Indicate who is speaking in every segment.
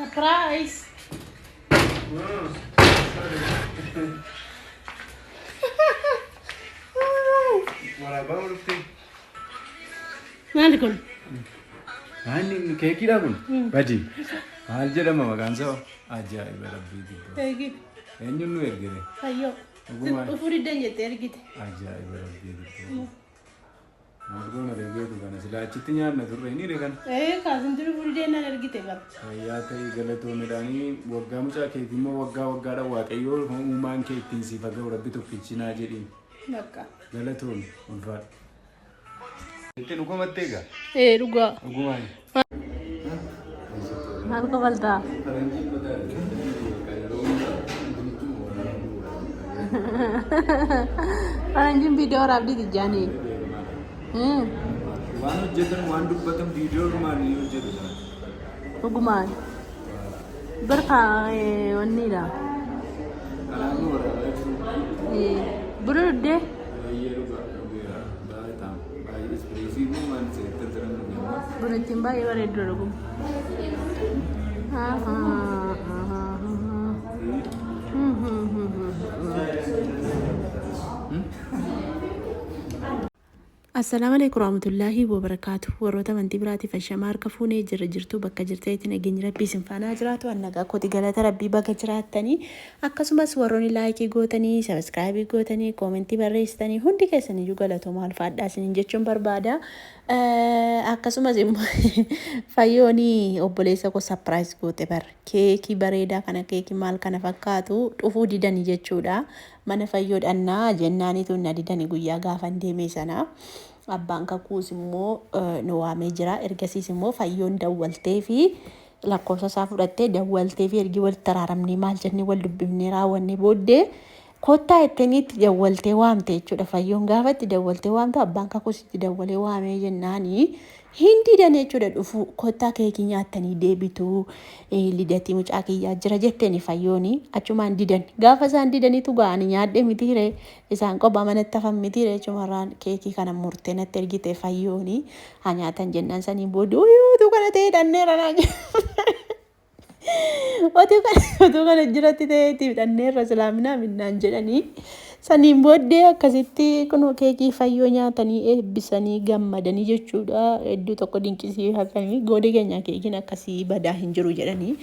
Speaker 1: Surprise.
Speaker 2: Waraabaa dhufte.
Speaker 1: Maali kun?
Speaker 2: Maanni keekiidha kun? Badii. Maal jedhama maqaan isaa? Ajaa'iba rabbii dibbaa.
Speaker 1: Eegi.
Speaker 2: Eenyuun nu ergite?
Speaker 1: Fayyoo. Dhufuu diddan jettee ergite.
Speaker 2: Ajaa'iba rabbii dibbaa. Maalgoon adeegeetu kana silaa achitti nyaanna turre ni reekan.
Speaker 1: Kaasinti dhufuu diddannaan ergite bara.
Speaker 2: Fayyaa ta'ee galatoomidhaanii waggaa mucaa keetii immoo waggaadhaan waaqayyoo uumaan kee ittiin siif haga'u rabbi tokkichinaa jedhiin.
Speaker 1: Bakka.
Speaker 2: Galatoomi ulfaadha. Itti dhugumattee egaa?
Speaker 1: Dhugaa.
Speaker 2: Dhugumaan.
Speaker 1: Maal qabaltaa? Faranjiin viidiyoo waraabdii tijjaanii.
Speaker 2: Waan hojjetan waan dubbatan viidiyoo dhumaan ni hojjetu.
Speaker 1: Dhugumaan. Barka wanniidha.
Speaker 2: Kanaafuu waraabaa jiru.
Speaker 1: Buna dhuddee?
Speaker 2: Baay'ee dhugaa baay'ee baay'ee ispreesii waan seetan jiran dhugaa.
Speaker 1: Buna ittiin baay'ee bareedu dhugu. Assalamualaikum warahmatullahi wabarakatuh. Warroota amantii biraatiif ashamaa harka fuunee jirtu bakka jirtanitti nageenyi rabbii isin faana jiraatu annagaa kooti galata rabbii bakka jiraattanii akkasumas warroonni laayikii gootanii sabiskiraayibii gootanii koomentii barreessitanii hundi keessaniyyuu galatooma alfaadhaa isiniin jechuun barbaada. Akkasumas immoo fayyoonii obboleessa koo sapiraayis goote bar keekii bareedaa kana keekii maal kana fakkaatu dhufuu didanii jechuudha. Mana fayyoodhannaa jennaanitu na didanii guyyaa gaafan deemee sana. Abbaan kakuus immoo nu waamee jira. Ergasiis immoo fayyoon dawwaltee fi lakkoofsa isaa fudhattee dawwaltee fi ergi wal taraaramnee maal jennee wal dubbifnee raawwannee booddee kottaa ettaniitti dawwaltee waamte jechuudha. Fayyoon gaafatti dawwaltee waamte abbaan kakuus itti dawwalee waamee jennaanii hindi dana jechuudha dhufu kottaa keekii nyaattanii deebitu lidatii mucaa kiyyaa jira jetteeni fayyooni achumaan didan gaafa isaan didaniitu ga'anii nyaadhe mitiire isaan qophaa manatti hafan mitiire jechumarraan keekii kana murtee natti ergite fayyooni haa nyaatan jennaan sanii booda utuu kana ta'ee dhanneera naa otuu kana jiratti ta'eetiif dhanneerra islaaminaa minnaan jedhanii saniin booddee akkasitti kun keekii fayyoo nyaatanii eebbisanii gammadanii jechuudha. Hedduu tokko dinqisiifatanii goodee keenya keekiin akkasii badaa hin jiru jedhanii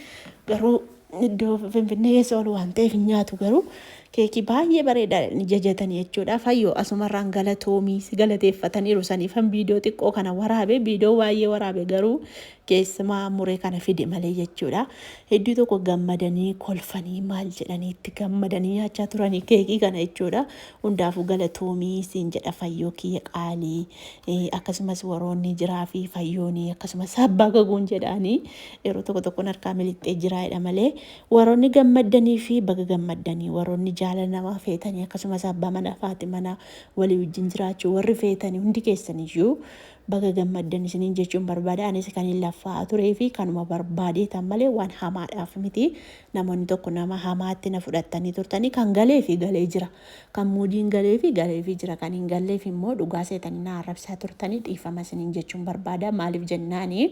Speaker 1: garuu iddoo finfinnee keessa ol waan ta'eef hin nyaatu garuu keekii baay'ee bareedaa ni jajatanii jechuudha. Fayyoo asumarraan galatoomii galateeffataniiru saniifan viidiyoo xiqqoo kana waraabe viidiyoo baay'ee waraabe garuu keessumaa muree kana fide malee jechuudha. Hedduu tokko gammadanii kolfanii maal jedhanii itti gammadanii nyaachaa turanii keekii kana jechuudha. Hundaafuu galatoomii siin jedha fayyoo kiyya qaalii akkasumas warroonni jiraa fi fayyoonii akkasumas abbaa gaguun jedhanii yeroo tokko tokkoon harkaa miliqxee jiraadha malee warroonni gammadanii fi baga gammadanii warroonni jaalala namaa feetanii akkasumas abbaa mana faati mana walii wajjin jiraachuu warri feetanii hundi keessaniyyuu baga gammaddan isiniin jechuun barbaada. Anis kan hin laffaa turee fi kanuma barbaadeetan malee waan hamaadhaaf miti. Namoonni tokko nama hamaatti na fudhattanii turtanii kan galee fi galee jira. Kan muudiin galee fi jira. Kan hin galleef immoo dhugaa seetanii na arrabsaa turtanii dhiifama isiniin jechuun barbaada. Maaliif jennaanii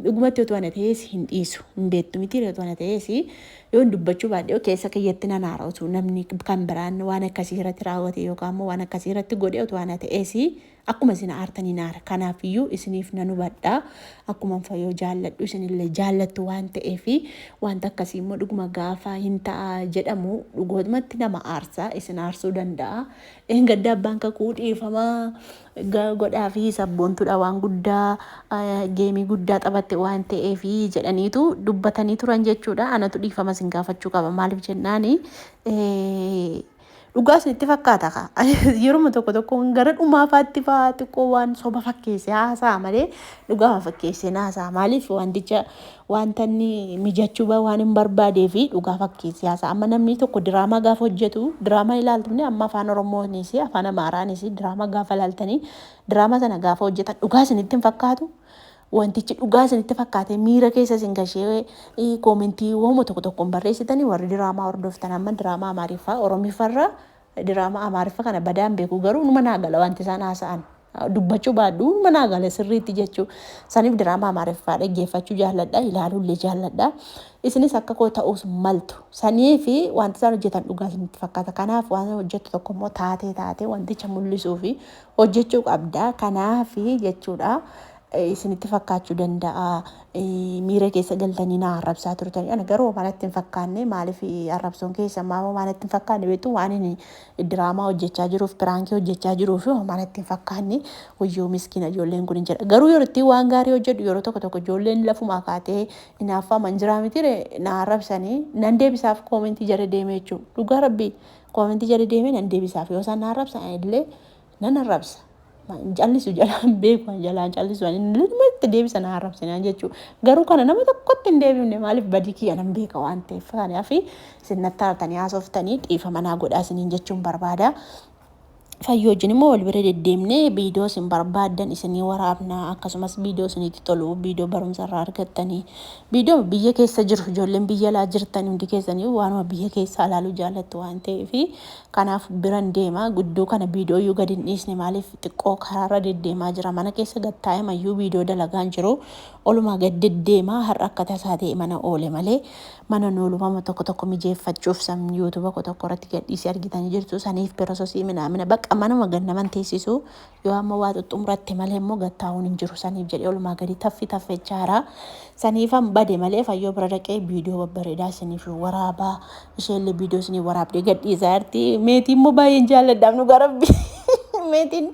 Speaker 1: dhugumatti otoo ana ta'ees hin dhiisu. Hin beektu miti otoo ana ta'ees yoo dubbachuu baadhee keessa kiyyatti nan haara'utu namni kan biraan waan akkasii irratti raawwate yookaan immoo waan akkasii irratti godhe otoo ana ta'ees akkuma isin aartanii naara. Kanaafiyyuu isiniif nan hubadhaa. Akkuma fayyoo jaalladhu isinillee jaallattu waan ta'eef wanta akkasii immoo dhuguma gaafa hin ta'a jedhamu dhugoomatti nama aarsaa isin aarsuu danda'a. Gadda abbaan kakuu dhiifama godhaa fi sabboontuudha waan guddaa geemii guddaa taphatte waan ta'eef jedhaniitu dubbatanii turan jechuudha. Anatu dhiifama isin gaafachuu qaba. Maaliif jennaani dhugaa isinitti fakkaata ka yeroo tokko gara dhumaafaatti fa'aa xiqqoo waan soba fakkeesse haasaa malee dhugaa fakkeesse haasaa maaliif wanticha wanta inni mijachuu waan hin barbaadee fi dhugaa fakkeesse haasaa amma namni tokko diraamaa gaafa hojjetu diraamaa ilaaltumne amma afaan oromoonis afaan amaaraanis diraamaa gaafa ilaaltanii diraamaa sana gaafa hojjetan dhugaa isinitti hin fakkaatu. Wantichi dhugaa isinitti fakkaate miira keessa isin gashee koomentii wooma tokko barreessitanii warri diraamaa hordoftan amma diraamaa amaariffaa oromiffarra diraamaa amaariffa kana badaan beeku garuu numa naagala wanti isaan haasa'an dubbachuu baadhu manaa gala sirriitti jechuu saniif diraamaa Amaariffaa dhaggeeffachuu jaalladha ilaaluullee jaalladha isinis akka koo ta'uus maltu sanii fi wanti isaan hojjetan dhugaa isinitti fakkaata kanaaf waan hojjettu tokko immoo taatee wanticha mul'isuu fi hojjechuu qabda kanaaf jechuudha. Isinitti fakkaachuu danda'a miira keessa galtanii na arrabsaa turtanii ana garuu manatti hin fakkaanne maaliif arrabsoon keessa maama manatti hin fakkaanne beektu waan inni diraamaa hojjechaa jiruuf piraankii hojjechaa jiruuf manatti hin fakkaanne wayyoo miskiina ijoolleen kun hin jedha garuu yeroo itti waan gaarii hojjedhu yeroo tokko ijoolleen lafumaa kaatee hinaaffaa manjiraa miti na arrabsanii nan deebisaaf koomentii jala deemee jechuudha dhugaa rabbii koomentii jala deemee nan deebisaaf yoo isaan na arrabsan illee nan arrabsa. Jallisu jalaan beeku jalaan jallisu inni itti deebisa na arrabsanii jechuudha garuu kana nama tokkotti hin deebifne maaliif badii kiyya nan beeka waan ta'eef kanaaf isin natti haartanii haasoftanii dhiifama naa godhaa isiniin jechuun barbaada. Fayyoo wajjin immoo wal bira deddeemnee viidiyoo isin barbaaddan isinii waraabna akkasumas viidiyoo isinitti tolu viidiyoo barumsa irraa argattanii viidiyoo biyya keessa jiru ijoolleen biyya alaa jirtan hundi keessanii waanuma biyya keessa ilaaluu jaallattu waan ta'eef kanaaf biran deema guddoo kana viidiyoo iyyuu gadi hin dhiisne maaliif xiqqoo karaarra deddeemaa jira mana keessa gattaa'e mayyuu viidiyoo dalagaan jiru olumaa gad deddeemaa har'a akka tasaa ta'e mana oole malee mana noolumama tokko mijeeffachuuf sam yuutuuba tokko irratti gadhiisee argitanii jirtu saniif pirososii minaamina bakka manuma gannaman teessisu yoo amma waa xuxxumratti malee immoo gattaa'uun hin jiru saniif jedhee olumaa gadi taffechaara saniifan bade malee fayyoo bira dhaqee viidiyoo babbareedaa isiniif waraabaa isheellee viidiyoo isinii waraabdee gadhiisaa jirti meetiin immoo baay'een jaalladhaaf nu garabbi meetiin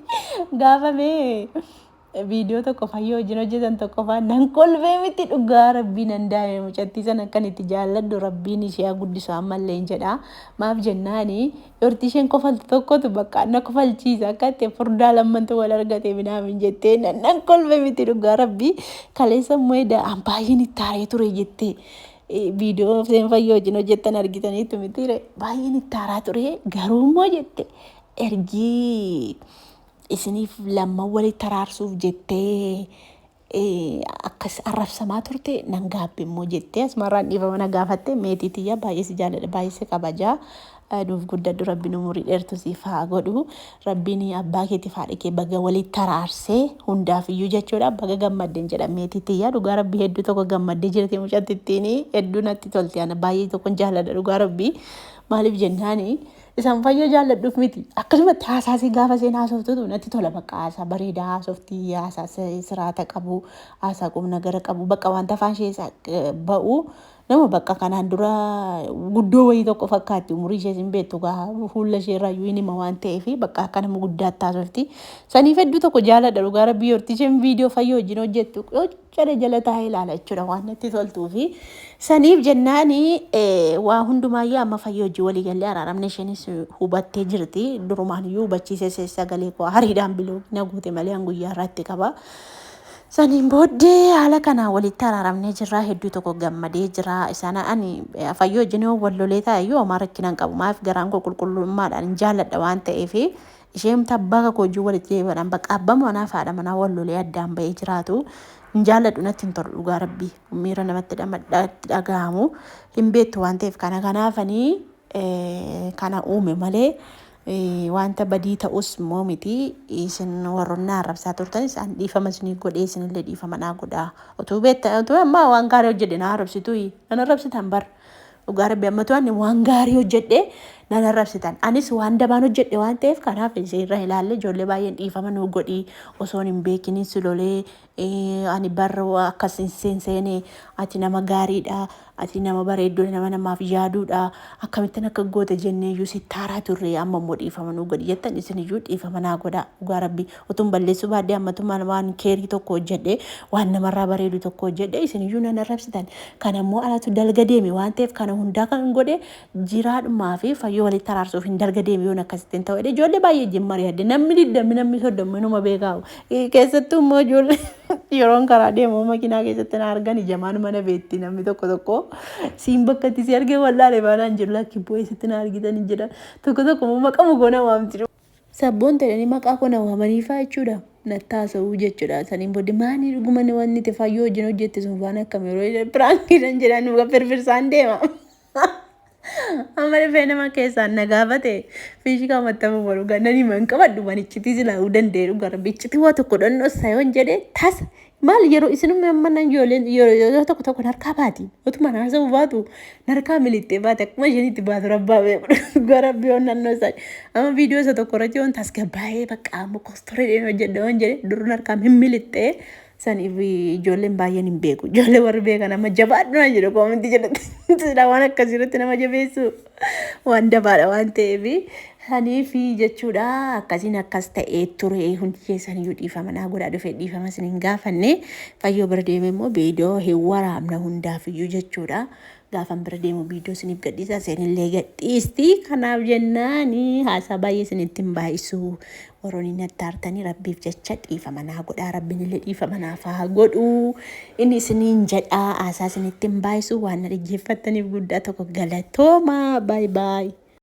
Speaker 1: gaafamee viidiyoo tokko fayyoo wajjin hojjetan tokko fa'aa nan kolfee miti dhugaa rabbiin nan daa'e mucattii sana akkan itti jaalladhu rabbiin ishee guddisu ammallee hin jedha maaf jennaani yorti isheen kofaltu tokkotu bakka na kofalchiisa akka itti furdaa lammantu wal argate minaamin jettee nan kolfee miti dhugaa rabbii kaleessa immoo baay'een itti aaree ture jettee viidiyoo seen fayyoo wajjin hojjetan argitaniitu miti baay'een itti aaraa ture garuu immoo jette ergii isiniif lamma walitti araarsuuf jettee akkas arrabsamaa turte nan gaabbe immoo jettee asumarraan dhiifama na gaafatte meetii tiyya baay'ee si jaalladha baay'ee si kabajaa nuuf guddadhu rabbiin umurii dheertu siif haa godhu rabbiin abbaa keetiif haadha kee baga walitti araarsee hundaaf iyyuu jechuudha baga gammaddeen jedha meetii tiyya dhugaa rabbii hedduu tokko gammaddee jirti mucattittiin hedduu natti tolti ana baay'ee tokkon jaalladha dhugaa rabbii maaliif jennaani isaan fayyoo jaalladhuuf miti akkasumatti haasaasii gaafa seen haasoftutu natti tola bakka haasaa bareedaa haasoftii haasaa siraata qabu haasaa qubna gara qabu bakka wanta afaan ishee ba'u nama bakka kanaan dura guddoo wayii tokko fakkaatti umurii ishee hin beektu gaa fuula ishee irraa iyyuu hima waan ta'eef bakka akka nama guddaatti haasofti saniif hedduu tokko jaalladha dhugaa rabbii horti isheen viidiyoo fayyoo wajjin hojjettu cale jala taa'ee ilaala jechuudha waan natti toltuu fi saniif jennaani waa hundumaayyuu amma fayyoo wajjin walii gallee araaramne isheenis hubattee jirti durumaan iyyuu hubachiisee sagalee koo hariidhaan biloo na guute malee guyyaa irratti qaba. Saniin booddee haala kanaa walitti araaramnee jirra hedduu tokko gammadee jira isaan ani fayyoo wajjin wal lolee taa'eyyuu homaa rakkinaan qabu maaf garaan koo qulqullummaadhaan jaalladha waan ta'eef isheen tabbaa koo wajjin walitti deebi'an bakka abbaa manaa fi haadha manaa wal lolee addaan bahee jiraatu hin jaalladhu natti hin tolu dhugaa rabbii miira namatti dhagahamu hin beektu waan ta'eef kanaafanii kana uume malee wanta badii ta'us immoo miti isin warroonni arrabsaa turtan isaan dhiifama isinii godhee isinillee dhiifama naa godhaa utuu beektaa utuu ammaa waan gaarii hojjedhe na arrabsitu nan arrabsitan bar dhugaa rabbii ammatu waan gaarii hojjedhe nan arrabsitan anis waan dabaan hojjedhe waan ta'eef kanaaf irra ilaalle ijoollee baay'een dhiifama nuu godhii osoon hin beekiniin si lolee ani barra akkas hin seenseene ati nama gaariidha ati nama bareedduu namaaf yaaduudha akkamittiin akka goote jenneeyyuu si taaraa turre amma immoo dhiifama nuu godhi jettan isiniyyuu dhiifama naa godhaa dhugaa rabbii utuun balleessuu baaddee ammatuma waan keerii tokko hojjedhe waan namarraa bareedu tokko hojjedhe isiniyyuu nan arrabsitan kana immoo alatu dalga deeme waan ta'eef kana hundaa kan godhe jiraadhumaa fi fayyoo walitti araarsuuf hin dalga deeme yoon akkasittiin ta'u ijoollee baay'ee jimmarii adde namni digdammi namni soddommi numa beekaawu keessattuu immoo ijoollee yeroon karaa deemu makiinaa keessatti na argan ijamaan mana beetti namni tokko siin bakka itti si argee wallaalee baanaan jiru lakki boo'eessitti na argitan jedha tokko maqamu goona waamti sabboon ta'anii maqaa koo na waamaniifaa jechuudha nattaasa'uu jechuudha saniin booddee maanii dhuguma wanni itti fayyoo wajjin hojjette sun waan akkam yeroo piraankiidhaan jedhan firfirsaan deema Amma dhufee nama keessaan na gaafate fiishii kaawwattamu baru gannanii man qabadhu manichitti silaa danda'e gara bichitti waa tokko dhannoo sayoon jedhee tasa maal yeroo isinuma mana ijoolleen yeroo tokko tokko narkaa baati utuma naasa'u baatu narkaa milittee baate akkuma isheen itti baatu rabbaa beeku gara biyoon naannoo isaa amma viidiyoo isa tokko irratti yoon tasgabbaa'ee bakka amma kostoreedhaan hojjedha jedhe dur narkaa milittee saniif ijoolleen baay'een hin beeku ijoollee warri beekan amma jabaadhu na jedhu koominti jedhatti sila waan akkasirratti nama jabeessu waan dabaadha waan ta'eef saniif jechuudha akkasiin akkas ta'ee ture hundi keessan iyyuu dhiifama naa godhaa dhufee dhiifama isin hin gaafanne fayyoo bira deeme immoo viidiyoo hin waraabna hundaaf iyyuu jechuudha gaafan bira deemu viidiyoo isiniif gadhiisa seenillee gadhiisti kanaaf jennaani haasaa baay'ee isinitti hin baay'isu warroonni natti aartanii rabbiif jecha dhiifama naa godhaa rabbiin illee dhiifama naaf haa godhu inni isiniin jedhaa haasaa isinitti hin baay'isu waan na dhaggeeffattaniif guddaa tokko galatooma baay baay.